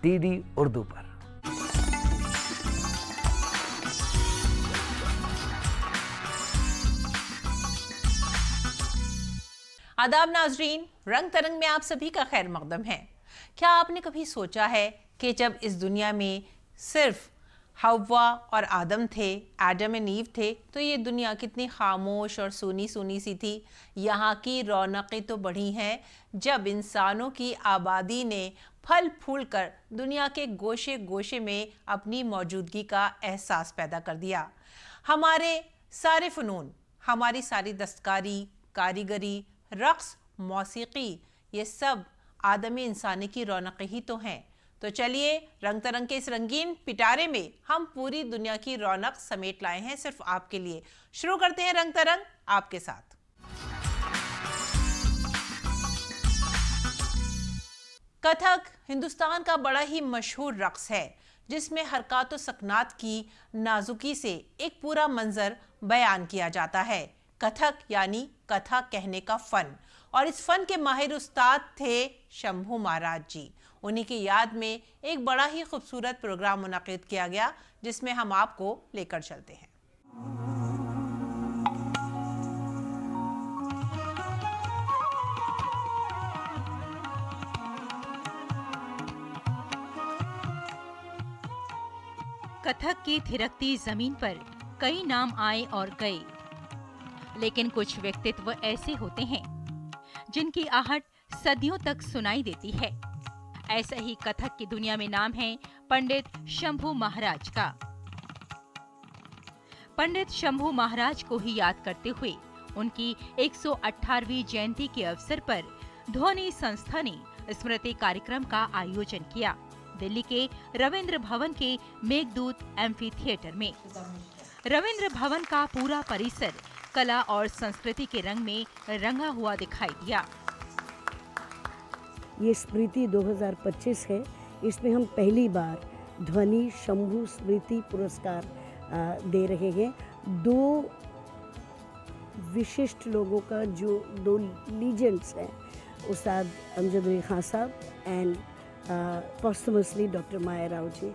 DD Urdu पर। आदाब नाजरीन, रंग तरंग में आप सभी का खैर मकदम है। क्या आपने कभी सोचा है कि जब इस दुनिया में सिर्फ हव्वा और आदम थे, एडम एंड ईव थे, तो ये दुनिया कितनी खामोश और सूनी सूनी सी थी। यहाँ की रौनकें तो बढ़ी हैं जब इंसानों की आबादी ने फल फूल कर दुनिया के गोशे गोशे में अपनी मौजूदगी का एहसास पैदा कर दिया। हमारे सारे फ़नून, हमारी सारी दस्तकारी, कारीगरी, रक़्स, मौसीकी, ये सब आदमी इंसानी की रौनक ही तो हैं। तो चलिए, रंग तरंग के इस रंगीन पिटारे में हम पूरी दुनिया की रौनक समेट लाए हैं सिर्फ आपके लिए। शुरू करते हैं रंग तरंग आपके साथ। कथक हिंदुस्तान का बड़ा ही मशहूर रक़्स है जिसमें हरकत व सकनात की नाजुकी से एक पूरा मंजर बयान किया जाता है। कथक यानी कथा कहने का फ़न, और इस फ़न के माहिर उस्ताद थे शंभू महाराज जी। उन्हीं की याद में एक बड़ा ही खूबसूरत प्रोग्राम मुनक़िद किया गया जिसमें हम आपको लेकर चलते हैं। कथक की थिरकती जमीन पर कई नाम आए और गए, लेकिन कुछ व्यक्तित्व ऐसे होते हैं जिनकी आहट सदियों तक सुनाई देती है। ऐसा ही कथक की दुनिया में नाम है पंडित शंभू महाराज का। पंडित शंभू महाराज को ही याद करते हुए उनकी 118वीं जयंती के अवसर पर ध्वनि संस्था ने स्मृति कार्यक्रम का आयोजन किया दिल्ली के रविंद्र भवन के मेघदूत एम्फी थिएटर में। रविंद्र भवन का पूरा परिसर कला और संस्कृति के रंग में रंगा हुआ दिखाई दिया। ये स्मृति 2025 है। इसमें हम पहली बार ध्वनि शंभू स्मृति पुरस्कार दे रहे हैं। दो विशिष्ट लोगों का, जो दो लीजेंड्स हैं, उस्ताद अमजद अली खान साहब एंड पोस्टमसली डॉक्टर माया राव जी।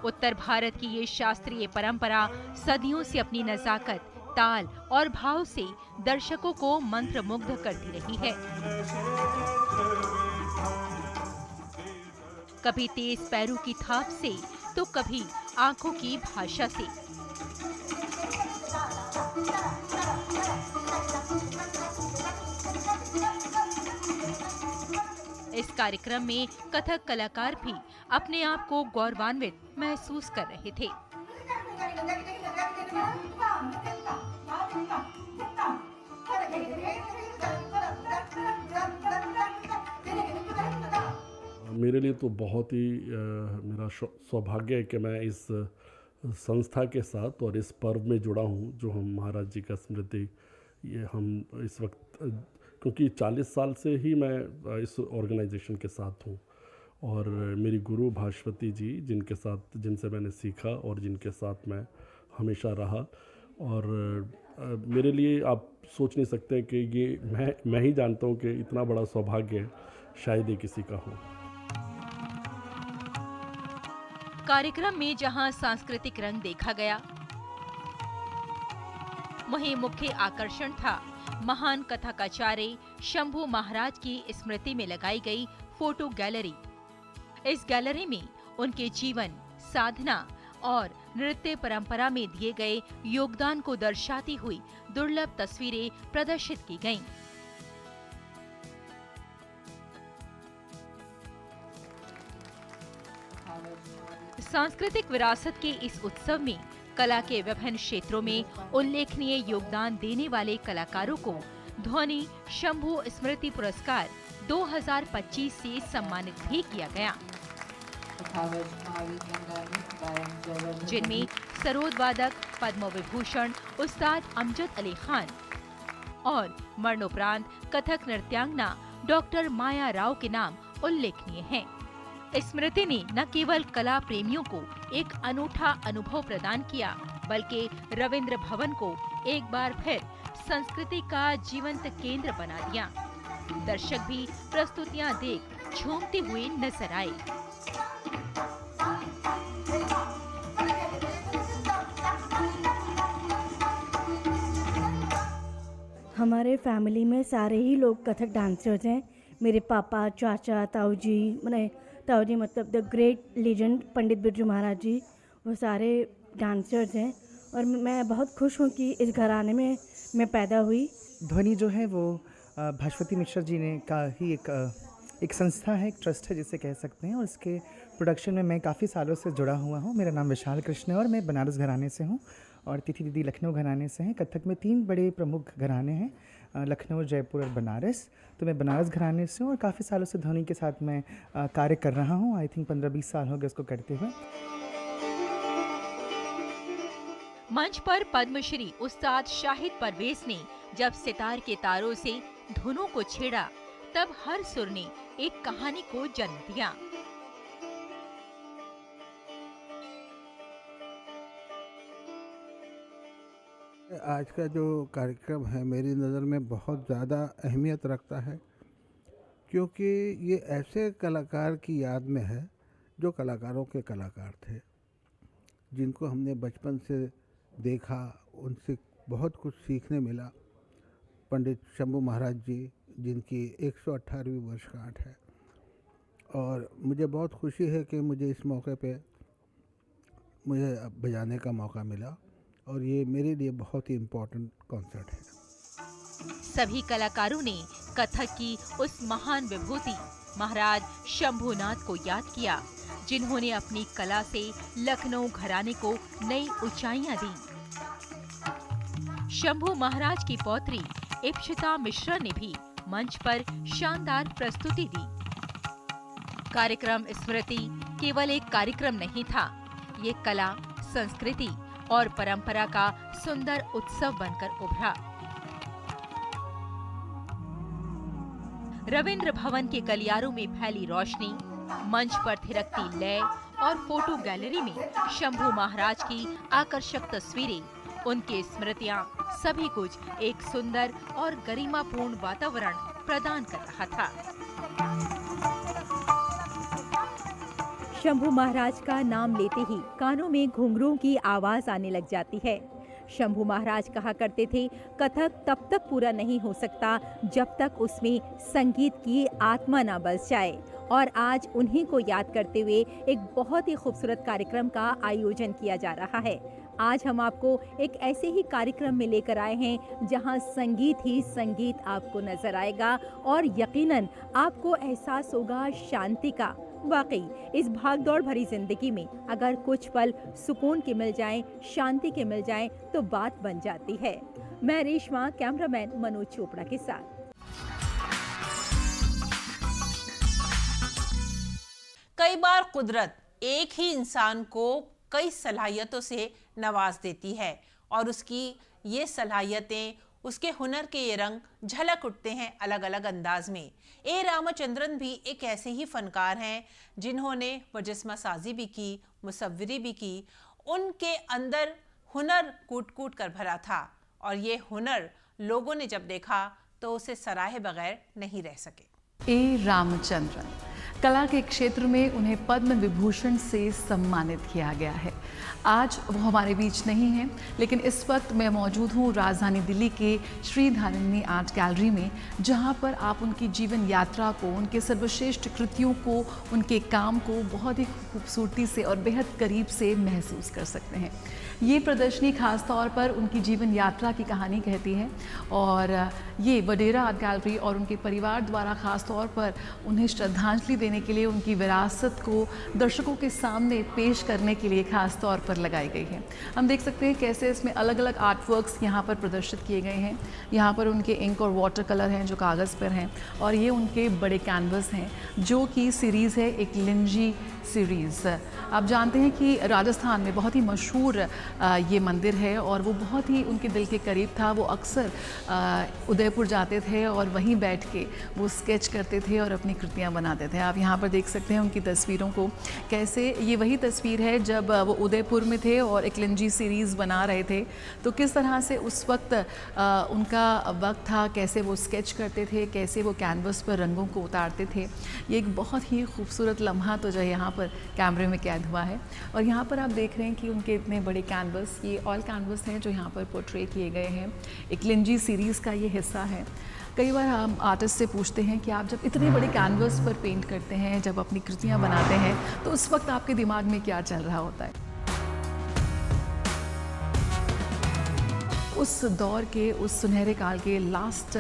उत्तर भारत की ये शास्त्रीय परंपरा सदियों से अपनी नजाकत, ताल और भाव से दर्शकों को मंत्रमुग्ध करती रही है। कभी तेज पैरों की थाप से तो कभी आंखों की भाषा से। इस कार्यक्रम में कथक कलाकार भी अपने आप को गौरवान्वित महसूस कर रहे थे। मेरे लिए तो बहुत ही मेरा सौभाग्य है कि मैं इस संस्था के साथ और इस पर्व में जुड़ा हूँ, जो हम महाराज जी का स्मृति, ये हम इस वक्त, क्योंकि 40 साल से ही मैं इस ऑर्गेनाइजेशन के साथ हूँ, और मेरी गुरु भास्वती जी, जिनसे मैंने सीखा और जिनके साथ मैं हमेशा रहा, और मेरे लिए आप सोच नहीं सकते कि ये मैं ही जानता हूँ कि इतना बड़ा सौभाग्य शायद ही किसी का हो। कार्यक्रम में जहां सांस्कृतिक रंग देखा गया, वहीं मुख्य आकर्षण था महान कथाचार्य शंभू महाराज की स्मृति में लगाई गई फोटो गैलरी। इस गैलरी में उनके जीवन, साधना और नृत्य परंपरा में दिए गए योगदान को दर्शाती हुई दुर्लभ तस्वीरें प्रदर्शित की गईं। सांस्कृतिक विरासत के इस उत्सव में कला के विभिन्न क्षेत्रों में उल्लेखनीय योगदान देने वाले कलाकारों को ध्वनि शंभू स्मृति पुरस्कार 2025 से सम्मानित भी किया गया, जिनमें सरोद वादक पद्म विभूषण उस्ताद अमजद अली खान और मरणोपरांत कथक नृत्यांगना डॉक्टर माया राव के नाम उल्लेखनीय हैं। स्मृति ने न केवल कला प्रेमियों को एक अनूठा अनुभव प्रदान किया, बल्कि रविंद्र भवन को एक बार फिर संस्कृति का जीवंत केंद्र बना दिया। दर्शक भी प्रस्तुतियां देख झूमते हुए नजर आए। हमारे फैमिली में सारे ही लोग कथक डांसर्स हैं। मेरे पापा, चाचा, ताऊ जी मतलब the great legend Pandit Birju Maharaj जी, वो सारे डांसर्स हैं और मैं बहुत खुश हूँ कि इस घराने में मैं पैदा हुई। ध्वनि जो है वो भास्वती मिश्रा जी ने का ही एक संस्था है, एक ट्रस्ट है जिसे कह सकते हैं, और इसके प्रोडक्शन में मैं काफ़ी सालों से जुड़ा हुआ हूँ। मेरा नाम विशाल कृष्ण है और मैं बनारस घराने से हूँ और तिथि दीदी लखनऊ घराने से हैं। कथक में 3 बड़े प्रमुख घराने हैं, लखनऊ, जयपुर और बनारस। तो मैं बनारस घराने से हूँ और काफ़ी सालों से ध्वनि के साथ मैं कार्य कर रहा हूँ। आई थिंक 15-20 साल हो गए इसको करते हुए। मंच पर पद्मश्री उस्ताद शाहिद परवेज ने जब सितार के तारों से धुनों को छेड़ा, तब हर सुर ने एक कहानी को जन्म दिया। आज का जो कार्यक्रम है मेरी नज़र में बहुत ज़्यादा अहमियत रखता है, क्योंकि ये ऐसे कलाकार की याद में है जो कलाकारों के कलाकार थे, जिनको हमने बचपन से देखा, उनसे बहुत कुछ सीखने मिला। पंडित शंभू महाराज जी, जिनकी 118वीं वर्षगांठ है, और मुझे बहुत खुशी है कि मुझे इस मौके पे मुझे बजाने का मौका मिला और ये मेरे लिए बहुत ही इम्पोर्टेंट कॉन्सर्ट है। सभी कलाकारों ने कथक की उस महान विभूति महाराज शंभूनाथ को याद किया, जिन्होंने अपनी कला से लखनऊ घराने को नई ऊंचाइयां दी। शंभू महाराज की पौत्री इप्सिता मिश्रा ने भी मंच पर शानदार प्रस्तुति दी। कार्यक्रम स्मृति केवल एक कार्यक्रम नहीं था, ये कला, संस्कृति और परंपरा का सुंदर उत्सव बनकर उभरा। रविंद्र भवन के गलियारों में फैली रोशनी, मंच पर थिरकती लय और फोटो गैलरी में शंभू महाराज की आकर्षक तस्वीरें, उनकी स्मृतियां, सभी कुछ एक सुंदर और गरिमापूर्ण वातावरण प्रदान कर रहा था। शंभू महाराज का नाम लेते ही कानों में घुंघरूओं की आवाज आने लग जाती है। शंभू महाराज कहा करते थे, कथक तब तक पूरा नहीं हो सकता जब तक उसमें संगीत की आत्मा ना बस जाए। और आज उन्हीं को याद करते हुए एक बहुत ही खूबसूरत कार्यक्रम का आयोजन किया जा रहा है। आज हम आपको एक ऐसे ही कार्यक्रम में लेकर आए हैं जहां संगीत ही संगीत आपको नजर आएगा और यकीनन आपको एहसास होगा शांति का। वाकई इस भागदौड़ भरी जिंदगी में अगर कुछ पल सुकून के मिल जाएं, शांति के मिल जाएं, तो बात बन जाती है। मैं रेशमा, कैमरामैन मनोज चोपड़ा के साथ। कई बार कुदरत एक ही इंसान को कई सलाहियतों से नवाज देती है और उसकी ये सलाहियतें, उसके हुनर के ये रंग झलक उठते हैं अलग अलग अंदाज में। ए रामचंद्रन भी एक ऐसे ही फनकार हैं जिन्होंने मुजस्समा साजी भी की, मुसव्विरी भी की। उनके अंदर हुनर कूट कूट कर भरा था और ये हुनर लोगों ने जब देखा तो उसे सराहे बगैर नहीं रह सके। ए रामचंद्रन, कला के क्षेत्र में उन्हें पद्म विभूषण से सम्मानित किया गया है। आज वो हमारे बीच नहीं हैं, लेकिन इस वक्त मैं मौजूद हूँ राजधानी दिल्ली के श्री धारिणी आर्ट गैलरी में, जहाँ पर आप उनकी जीवन यात्रा को, उनके सर्वश्रेष्ठ कृतियों को, उनके काम को बहुत ही खूबसूरती से और बेहद करीब से महसूस कर सकते हैं। ये प्रदर्शनी खास तौर पर उनकी जीवन यात्रा की कहानी कहती है और ये वडेरा आर्ट गैलरी और उनके परिवार द्वारा खास तौर पर उन्हें श्रद्धांजलि देने के लिए, उनकी विरासत को दर्शकों के सामने पेश करने के लिए खास तौर पर लगाई गई है। हम देख सकते हैं कैसे इसमें अलग अलग आर्ट वर्क्स यहाँ पर प्रदर्शित किए गए हैं। यहाँ पर उनके इंक और वाटर कलर हैं जो कागज़ पर हैं, और ये उनके बड़े कैनवस हैं जो कि सीरीज़ है, एक लिंजी सीरीज़। आप जानते हैं कि राजस्थान में बहुत ही मशहूर ये मंदिर है और वो बहुत ही उनके दिल के करीब था। वो अक्सर उदयपुर जाते थे और वहीं बैठ के वो स्केच करते थे और अपनी कृतियाँ बनाते थे। आप आप यहाँ पर देख सकते हैं उनकी तस्वीरों को, कैसे ये वही तस्वीर है जब वो उदयपुर में थे और एकलिंजी सीरीज़ बना रहे थे, तो किस तरह से उस वक्त उनका वक्त था, कैसे वो स्केच करते थे, कैसे वो कैनवस पर रंगों को उतारते थे। ये एक बहुत ही खूबसूरत लम्हा तो जो यहाँ पर कैमरे में कैद हुआ है। और यहाँ पर आप देख रहे हैं कि उनके इतने बड़े कैनवस, ये ऑयल कैनवस हैं जो यहाँ पर पोर्ट्रे किए गए हैं। एकलिंजी सीरीज़ का ये हिस्सा है। कई बार हम आर्टिस्ट से पूछते हैं कि आप जब इतने बड़े कैनवस पर पेंट करते हैं, जब अपनी कृतियाँ बनाते हैं, तो उस वक्त आपके दिमाग में क्या चल रहा होता है? उस दौर के, उस सुनहरे काल के लास्ट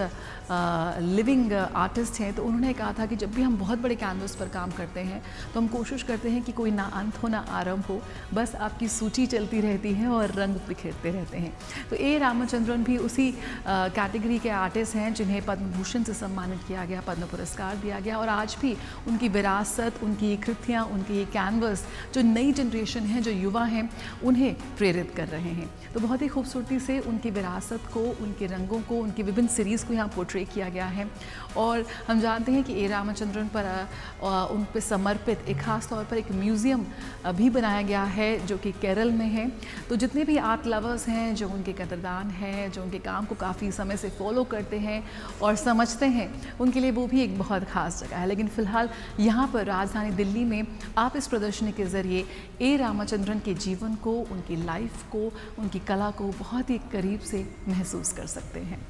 लिविंग आर्टिस्ट हैं, तो उन्होंने कहा था कि जब भी हम बहुत बड़े कैनवस पर काम करते हैं तो हम कोशिश करते हैं कि कोई ना अंत हो ना आरंभ हो, बस आपकी सूची चलती रहती है और रंग बिखेरते रहते हैं। तो ए रामचंद्रन भी उसी कैटेगरी के आर्टिस्ट हैं जिन्हें पद्म भूषण से सम्मानित किया गया, पद्म पुरस्कार दिया गया, और आज भी उनकी विरासत, उनकी कृतियाँ, उनके ये कैनवस जो नई जनरेशन है, जो युवा हैं, उन्हें प्रेरित कर रहे हैं। तो बहुत ही खूबसूरती से उनकी विरासत को, उनके रंगों को, उनकी विभिन्न सीरीज़ को यहाँ पोर्ट्रे किया गया है। और हम जानते हैं कि ए रामचंद्रन पर उन पर समर्पित एक ख़ास तौर पर एक म्यूज़ियम भी बनाया गया है जो कि केरल में है। तो जितने भी आर्ट लवर्स हैं, जो उनके कदरदान हैं, जो उनके काम को काफ़ी समय से फॉलो करते हैं और समझते हैं, उनके लिए वो भी एक बहुत ख़ास जगह है। लेकिन फ़िलहाल यहाँ पर राजधानी दिल्ली में आप इस प्रदर्शनी के ज़रिए ए रामचंद्रन के जीवन को, उनकी लाइफ को, उनकी कला को बहुत ही करीब से महसूस कर सकते हैं।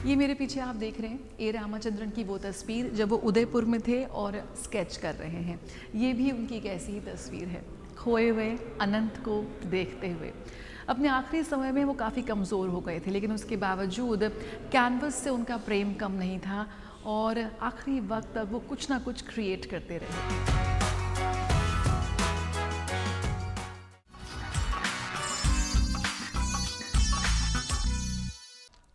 ये मेरे पीछे आप देख रहे हैं ए रामचंद्रन की वो तस्वीर जब वो उदयपुर में थे और स्केच कर रहे हैं। ये भी उनकी एक ऐसी ही तस्वीर है, खोए हुए अनंत को देखते हुए। अपने आखिरी समय में वो काफ़ी कमज़ोर हो गए थे, लेकिन उसके बावजूद कैनवस से उनका प्रेम कम नहीं था और आखिरी वक्त तक वो कुछ ना कुछ क्रिएट करते रहे।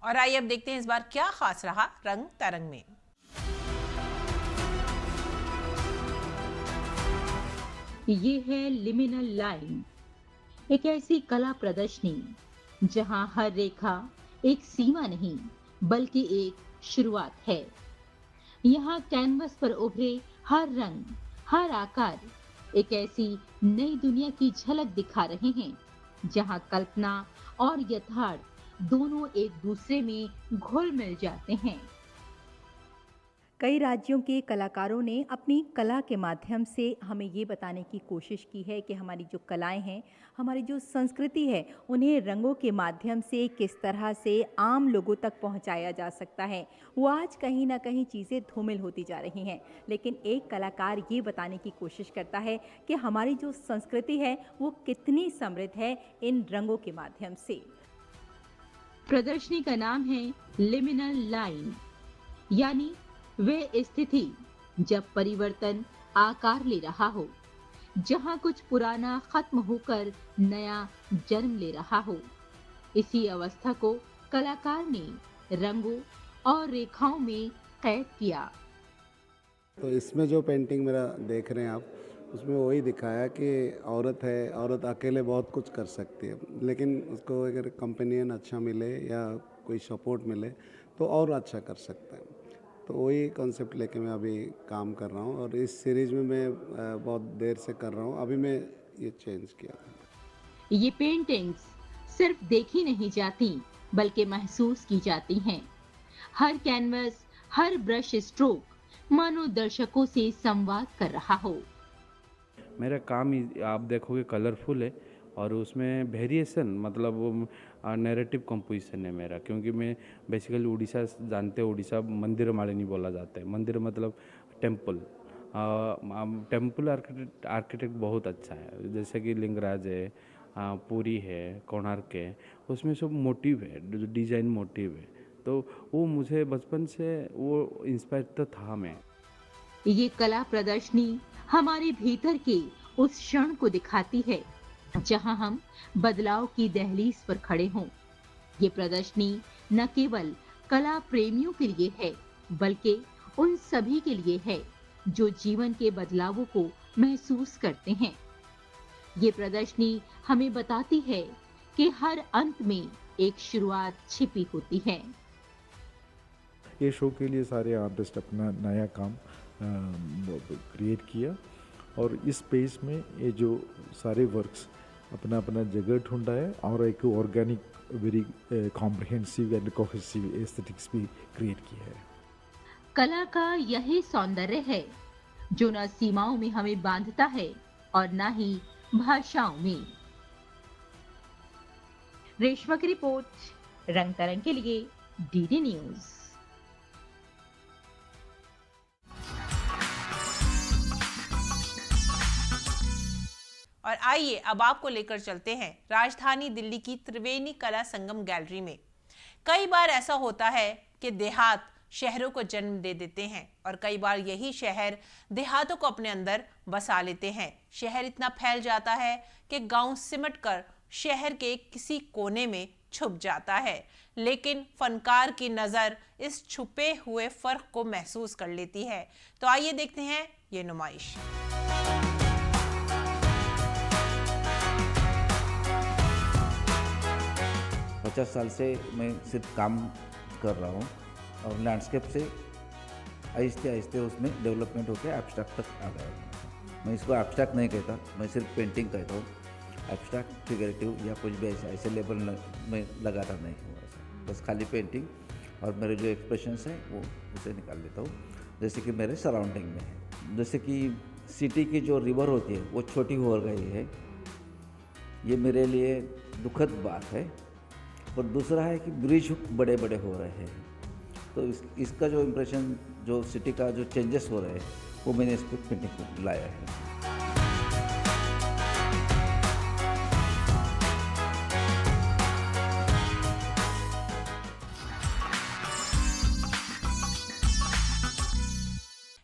और आइए अब देखते हैं इस बार क्या खास रहा रंग तरंग में। ये है लिमिनल लाइन, एक ऐसी कला प्रदर्शनी जहां हर रेखा एक सीमा नहीं बल्कि एक शुरुआत है। यहाँ कैनवस पर उभरे हर रंग, हर आकार एक ऐसी नई दुनिया की झलक दिखा रहे हैं जहां कल्पना और यथार्थ दोनों एक दूसरे में घुल मिल जाते हैं। कई राज्यों के कलाकारों ने अपनी कला के माध्यम से हमें ये बताने की कोशिश की है कि हमारी जो कलाएं हैं, हमारी जो संस्कृति है, उन्हें रंगों के माध्यम से किस तरह से आम लोगों तक पहुंचाया जा सकता है। वो आज कहीं ना कहीं चीज़ें धूमिल होती जा रही हैं, लेकिन एक कलाकार ये बताने की कोशिश करता है कि हमारी जो संस्कृति है वो कितनी समृद्ध है इन रंगों के माध्यम से। प्रदर्शनी का नाम है लिमिनल लाइन, यानी वे स्थिति जब परिवर्तन आकार ले रहा हो, जहां कुछ पुराना खत्म होकर नया जन्म ले रहा हो। इसी अवस्था को कलाकार ने रंगों और रेखाओं में कैद किया। तो इसमें जो पेंटिंग मेरा देख रहे हैं आप, उसमें वही दिखाया कि औरत है, औरत अकेले बहुत कुछ कर सकती है, लेकिन उसको अगर कंपेनियन अच्छा मिले या कोई सपोर्ट मिले तो और अच्छा कर सकता है। तो वही कॉन्सेप्ट लेके मैं अभी काम कर रहा हूँ और इस सीरीज़ में मैं बहुत देर से कर रहा हूँ। अभी मैं ये चेंज किया। ये पेंटिंग्स सिर्फ देखी नहीं जाती बल्कि महसूस की जाती हैं। हर कैनवस, हर ब्रश स्ट्रोक मानो दर्शकों से संवाद कर रहा हो। मेरा काम आप देखोगे कलरफुल है और उसमें वेरिएशन, मतलब वो नैरेटिव कंपोजिशन है मेरा, क्योंकि मैं बेसिकली उड़ीसा जानते हो, उड़ीसा मंदिर मालिनी बोला जाता है। मंदिर मतलब टेम्पल। टेम्पल आर्किटेक्ट बहुत अच्छा है, जैसे कि लिंगराज है, पुरी है, कोणार्क है, उसमें सब मोटिव है, डिजाइन मोटिव है। तो वो मुझे बचपन से वो इंस्पायर तो था। मैं ये कला प्रदर्शनी हमारे भीतर के उस क्षण को दिखाती है जहां हम बदलाव की दहलीज पर खड़े हों। ये प्रदर्शनी न केवल कला प्रेमियों के लिए है, बल्कि उन सभी के लिए है जो जीवन के बदलावों को महसूस करते हैं। ये प्रदर्शनी हमें बताती है कि हर अंत में एक शुरुआत छिपी होती है। ये शो के लिए सारे आर्टिस्ट अपना नया काम क्रिएट किया और इस पेज में ये जो सारे वर्क्स अपना अपना जगह ढूंढा है और एक organic very comprehensive and cohesive aesthetics भी क्रिएट किया है। कला का यही सौंदर्य है जो न सीमाओं में हमें बांधता है और न ही भाषाओं में। रेशमा की रिपोर्ट, रंग तरंग के लिए डीडी न्यूज। और आइए अब आपको लेकर चलते हैं राजधानी दिल्ली की त्रिवेणी कला संगम गैलरी में। कई बार ऐसा होता है कि देहात शहरों को जन्म दे देते हैं और कई बार यही शहर देहातों को अपने अंदर बसा लेते हैं। शहर इतना फैल जाता है कि गांव सिमटकर शहर के किसी कोने में छुप जाता है, लेकिन फनकार की नज़र इस छुपे हुए फर्क को महसूस कर लेती है। तो आइए देखते हैं ये नुमाइश। पचास साल से मैं सिर्फ काम कर रहा हूँ और लैंडस्केप से आहिस्ते आहिस्ते उसमें डेवलपमेंट होकर एब्स्ट्रैक्ट तक आ गया। मैं इसको एब्स्ट्रैक्ट नहीं कहता, मैं सिर्फ पेंटिंग कहता हूँ। एब्स्ट्रैक्ट, फिगरेटिव या कुछ भी ऐसे लेबल में लगाता नहीं हूँ ऐसा, बस खाली पेंटिंग और मेरे जो एक्सप्रेशंस हैं वो उसे निकाल लेता हूँ, जैसे कि मेरे सराउंडिंग में है। जैसे कि सिटी की जो रिवर होती है वो छोटी हो गई है, ये मेरे लिए दुखद बात है। और दूसरा है कि ब्रिज बड़े बड़े हो रहे हैं, तो इसका जो इम्प्रेशन, जो सिटी का जो चेंजेस हो रहे हैं वो मैंने इस पर पेंटिंग को लाया है।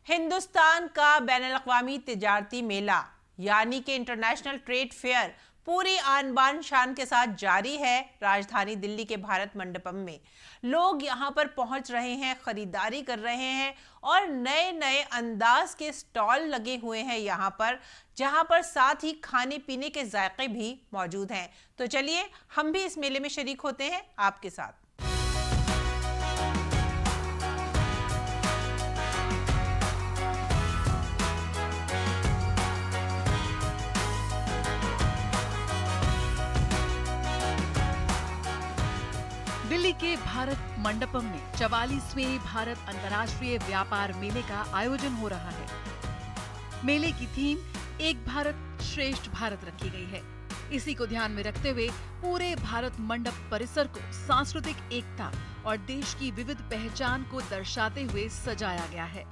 हिंदुस्तान का बैनुल-अक़वामी तिजारती मेला यानी कि इंटरनेशनल ट्रेड फेयर पूरी आन बान शान के साथ जारी है राजधानी दिल्ली के भारत मंडपम में। लोग यहाँ पर पहुँच रहे हैं, खरीदारी कर रहे हैं और नए नए अंदाज के स्टॉल लगे हुए हैं यहाँ पर, जहाँ पर साथ ही खाने पीने के जायके भी मौजूद हैं। तो चलिए हम भी इस मेले में शरीक होते हैं आपके साथ। दिल्ली के भारत मंडपम में 44वें भारत अंतर्राष्ट्रीय व्यापार मेले का आयोजन हो रहा है। मेले की थीम एक भारत श्रेष्ठ भारत रखी गई है। इसी को ध्यान में रखते हुए पूरे भारत मंडप परिसर को सांस्कृतिक एकता और देश की विविध पहचान को दर्शाते हुए सजाया गया है।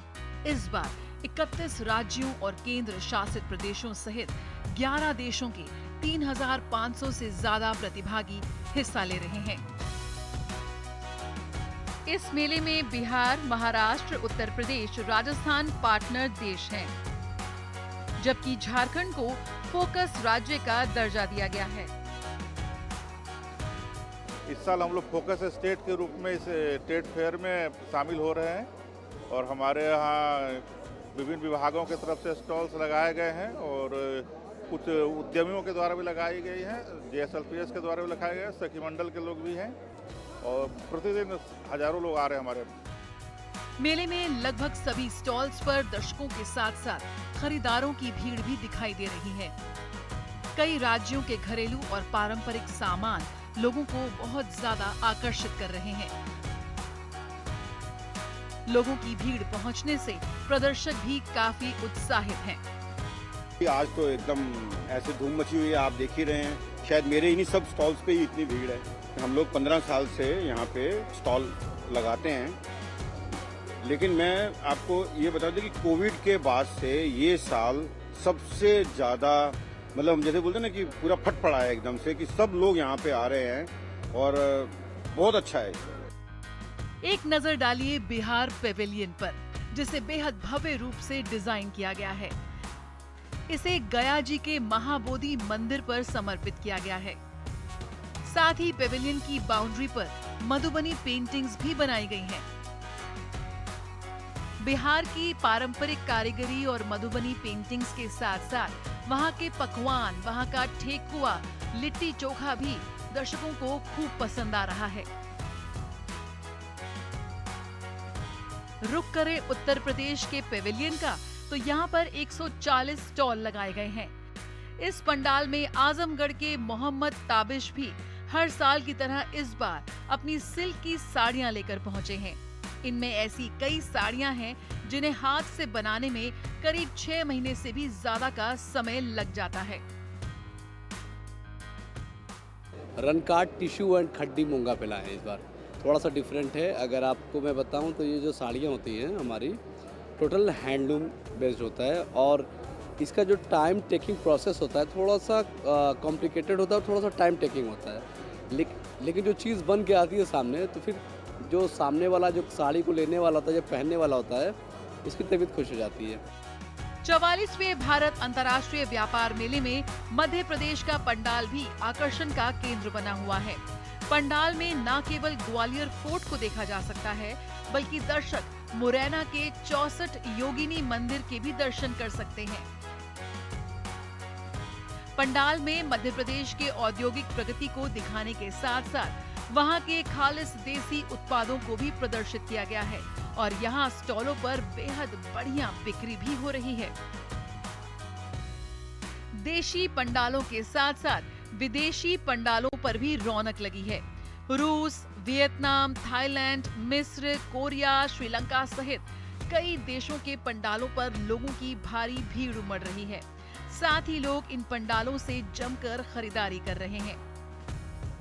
इस बार 31 राज्यों और केंद्र शासित प्रदेशों सहित 11 देशों के 3,500 से ज्यादा प्रतिभागी हिस्सा ले रहे हैं। इस मेले में बिहार, महाराष्ट्र, उत्तर प्रदेश, राजस्थान पार्टनर देश हैं, जबकि झारखंड को फोकस राज्य का दर्जा दिया गया है। इस साल हम लोग फोकस स्टेट के रूप में इस ट्रेड फेयर में शामिल हो रहे हैं और हमारे यहाँ विभिन्न विभागों की तरफ से स्टॉल्स लगाए गए हैं और कुछ उद्यमियों के द्वारा भी लगाई गई हैं, JSLPS के द्वारा भी लगाए गए, सखी मंडल के लोग भी हैं और प्रतिदिन हजारों लोग आ रहे हैं हमारे। मेले में लगभग सभी स्टॉल्स पर दर्शकों के साथ साथ खरीदारों की भीड़ भी दिखाई दे रही है। कई राज्यों के घरेलू और पारंपरिक सामान लोगों को बहुत ज्यादा आकर्षित कर रहे हैं। लोगों की भीड़ पहुंचने से प्रदर्शक भी काफी उत्साहित हैं। आज तो एकदम ऐसे धूम मची हुई है, आप देख ही रहे हैं। शायद मेरे इन्हीं सब स्टॉल्स पे ही इतनी भीड़ है। हम लोग 15 साल से यहाँ पे स्टॉल लगाते हैं, लेकिन मैं आपको ये बता दूं कि कोविड के बाद से ये साल सबसे ज़्यादा, मतलब हम जैसे बोलते हैं ना कि पूरा फट पड़ा है एकदम से, कि सब लोग यहाँ पे आ रहे हैं और बहुत अच्छा है। एक नजर डालिए बिहार पेविलियन पर, जिसे बेहद भव्य रूप से डिजाइन किया गया है। इसे गया जी के महाबोधि मंदिर पर समर्पित किया गया है। साथ ही पेविलियन की बाउंड्री पर मधुबनी पेंटिंग्स भी बनाई गई हैं। बिहार की पारंपरिक कारीगरी और मधुबनी पेंटिंग्स के साथ साथ वहाँ के पकवान, वहाँ का ठेकुआ, लिट्टी चोखा भी दर्शकों को खूब पसंद आ रहा है। रुक करें उत्तर प्रदेश के पेविलियन का, तो यहाँ पर 140 स्टॉल लगाए गए हैं। इस पंडाल में आजमगढ़ के मोहम्मद ताबिश भी हर साल की तरह इस बार अपनी सिल्क की साड़ियां लेकर पहुंचे हैं। इनमें ऐसी कई साड़ियां हैं जिन्हें हाथ से बनाने में करीब 6 महीने से भी ज्यादा का समय लग जाता है। रनकाट टिश्यू एंड खड्डी मूंगा पिला है इस बार, थोड़ा सा डिफरेंट है। अगर आपको मैं बताऊं तो ये जो साड़ियाँ होती हैं हमारी टोटल हैंडलूम बेस्ड होता है और इसका जो टाइम टेकिंग प्रोसेस होता है थोड़ा सा कॉम्प्लिकेटेड होता है और थोड़ा सा टाइम टेकिंग होता है। लेकिन जो चीज़ बन के आती है सामने, तो फिर जो सामने वाला जो साड़ी को लेने वाला होता है, जो पहनने वाला होता है, इसकी तबीयत खुश हो जाती है। 44वें भारत अंतर्राष्ट्रीय व्यापार मेले में मध्य प्रदेश का पंडाल भी आकर्षण का केंद्र बना हुआ है। पंडाल में न केवल ग्वालियर फोर्ट को देखा जा सकता है, बल्कि दर्शक मुरैना के 64 योगिनी मंदिर के भी दर्शन कर सकते हैं। पंडाल में मध्य प्रदेश के औद्योगिक प्रगति को दिखाने के साथ साथ वहां के खालिस देसी उत्पादों को भी प्रदर्शित किया गया है और यहाँ स्टॉलों पर बेहद बढ़िया बिक्री भी हो रही है। देशी पंडालों के साथ साथ विदेशी पंडालों पर भी रौनक लगी है। रूस, वियतनाम, थाईलैंड, मिस्र, कोरिया, श्रीलंका सहित कई देशों के पंडालों पर लोगों की भारी भीड़ उमड़ रही है। साथ ही लोग इन पंडालों से जमकर खरीदारी कर रहे हैं।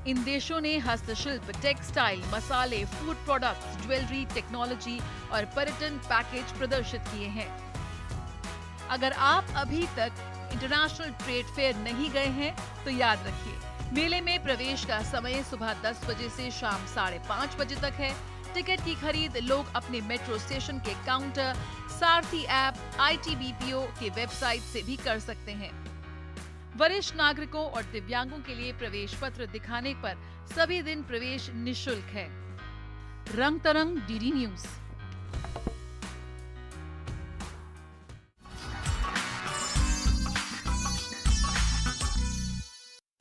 इन देशों ने हस्तशिल्प, टेक्सटाइल, मसाले, फूड प्रोडक्ट्स, ज्वेलरी, टेक्नोलॉजी और पर्यटन पैकेज प्रदर्शित किए हैं। अगर आप अभी तक इंटरनेशनल ट्रेड फेयर नहीं गए हैं तो याद रखिए, मेले में प्रवेश का समय सुबह 10 बजे से शाम 5:30 बजे तक है। टिकट की खरीद लोग अपने मेट्रो स्टेशन के काउंटर, सारथी ऐप, ITBPO के वेबसाइट से भी कर सकते हैं। वरिष्ठ नागरिकों और दिव्यांगों के लिए प्रवेश पत्र दिखाने पर सभी दिन प्रवेश निःशुल्क है। रंग तरंग, DD न्यूज।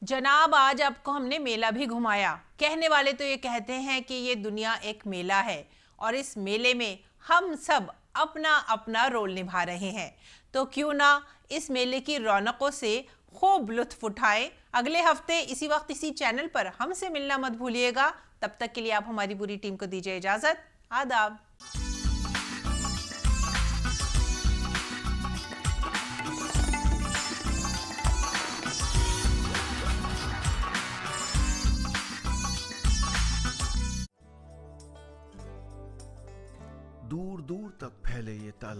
जनाब, आज आपको हमने मेला भी घुमाया। कहने वाले तो ये कहते हैं कि ये दुनिया एक मेला है और इस मेले में हम सब अपना अपना रोल निभा रहे हैं, तो क्यों ना इस मेले की रौनकों से खूब लुत्फ उठाएं। अगले हफ्ते इसी वक्त इसी चैनल पर हमसे मिलना मत भूलिएगा। तब तक के लिए आप हमारी पूरी टीम को दीजिए इजाजत। आदाब। दूर दूर तक फैले ये ताला